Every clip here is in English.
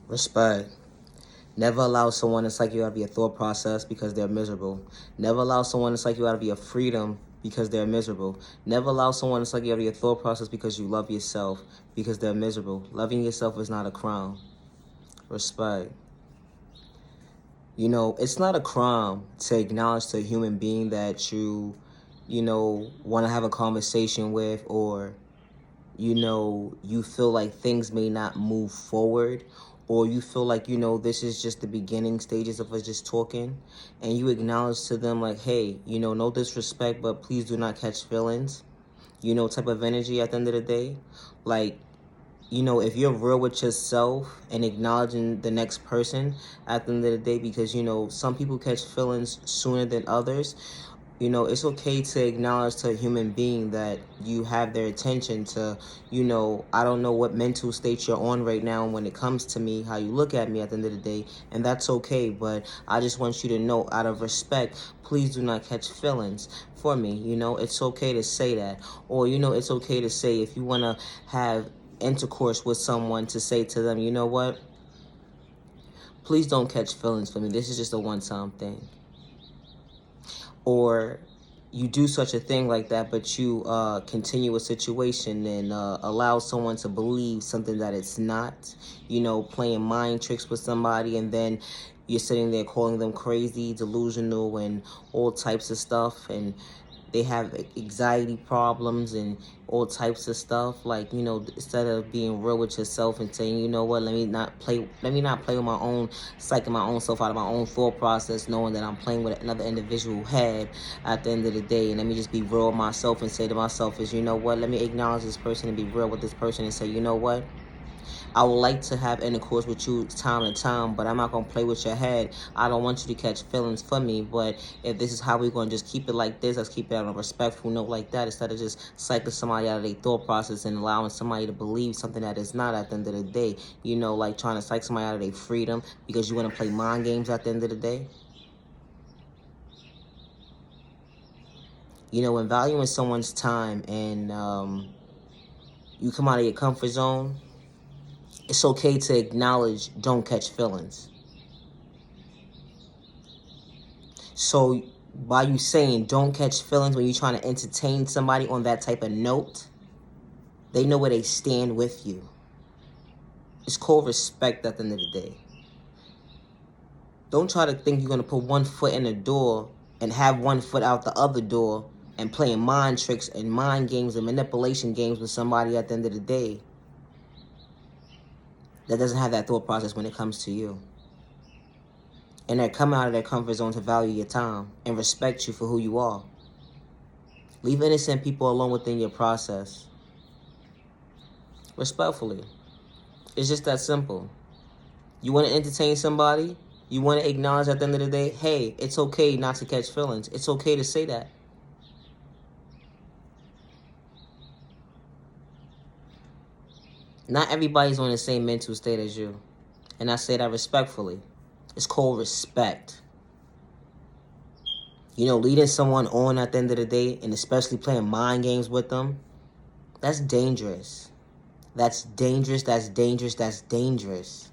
Respect. Never allow someone to psych you out of your thought process because they're miserable. Never allow someone to psych you out of your freedom because they're miserable. Never allow someone to psych you out of your thought process because you love yourself because they're miserable. Loving yourself is not a crime. Respect. It's not a crime to acknowledge to a human being that you want to have a conversation with, or you feel like things may not move forward, or you feel like, this is just the beginning stages of us just talking, and you acknowledge to them like, hey, no disrespect, but please do not catch feelings, type of energy at the end of the day. Like, if you're real with yourself and acknowledging the next person at the end of the day, because, some people catch feelings sooner than others, it's okay to acknowledge to a human being that you have their attention to, I don't know what mental state you're on right now when it comes to me, how you look at me at the end of the day, and that's okay. But I just want you to know, out of respect, please do not catch feelings for me. It's okay to say that. Or, it's okay to say, if you want to have intercourse with someone, to say to them, you know what? Please don't catch feelings for me. This is just a one-time thing. Or you do such a thing like that, but you continue a situation and allow someone to believe something that it's not, playing mind tricks with somebody, and then you're sitting there calling them crazy, delusional, and all types of stuff, and they have anxiety problems and all types of stuff. Like, instead of being real with yourself and saying, you know what, let me not play with my own psyching my own self out of my own thought process, knowing that I'm playing with another individual head at the end of the day. And let me just be real with myself and say to myself is, you know what, let me acknowledge this person and be real with this person and say, you know what, I would like to have intercourse with you time to time, but I'm not going to play with your head. I don't want you to catch feelings for me, but if this is how we're going to just keep it like this, let's keep it on a respectful note like that, instead of just psyching somebody out of their thought process and allowing somebody to believe something that is not at the end of the day. Like trying to psych somebody out of their freedom because you want to play mind games at the end of the day. When valuing someone's time and you come out of your comfort zone, it's okay to acknowledge don't catch feelings. So by you saying don't catch feelings when you're trying to entertain somebody on that type of note, they know where they stand with you. It's called respect at the end of the day. Don't try to think you're going to put one foot in the door and have one foot out the other door and playing mind tricks and mind games and manipulation games with somebody at the end of the day that doesn't have that thought process when it comes to you. And they're coming out of their comfort zone to value your time and respect you for who you are. Leave innocent people alone within your process. Respectfully. It's just that simple. You want to entertain somebody? You want to acknowledge at the end of the day, hey, it's okay not to catch feelings. It's okay to say that. Not everybody's on the same mental state as you. And I say that respectfully. It's called respect. Leading someone on at the end of the day, and especially playing mind games with them, that's dangerous. That's dangerous, that's dangerous, that's dangerous.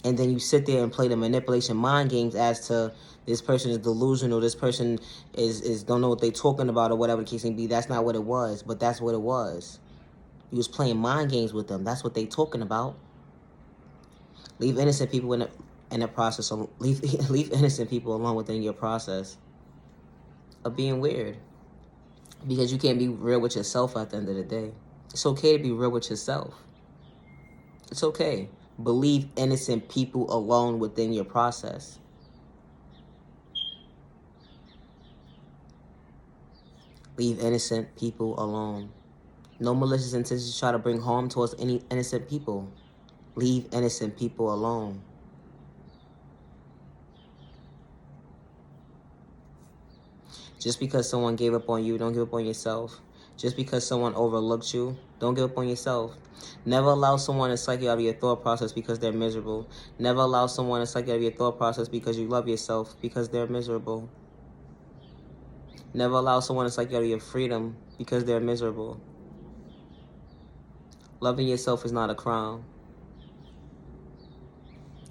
And then you sit there and play the manipulation mind games as to this person is delusional, this person is don't know what they're talking about, or whatever the case may be. That's not what it was, but that's what it was. You was playing mind games with them. That's what they talking about. Leave innocent people in the process. So leave innocent people alone within your process of being weird. Because you can't be real with yourself at the end of the day. It's okay to be real with yourself. It's okay. But leave innocent people alone within your process. Leave innocent people alone. No malicious intentions to try to bring harm towards any innocent people. Leave innocent people alone. Just because someone gave up on you, don't give up on yourself. Just because someone overlooked you, don't give up on yourself. Never allow someone to psych you out of your thought process because they're miserable. Never allow someone to psych you out of your thought process because you love yourself because they're miserable. Never allow someone to psych you out of your freedom because they're miserable. Loving yourself is not a crime.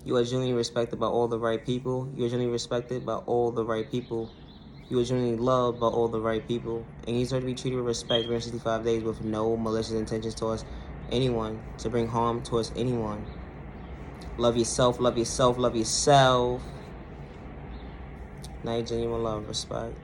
You are genuinely respected by all the right people. You are genuinely respected by all the right people. You are genuinely loved by all the right people. And you deserve to be treated with respect 365 days with no malicious intentions towards anyone, to bring harm towards anyone. Love yourself, love yourself, love yourself. Now you genuine love, respect.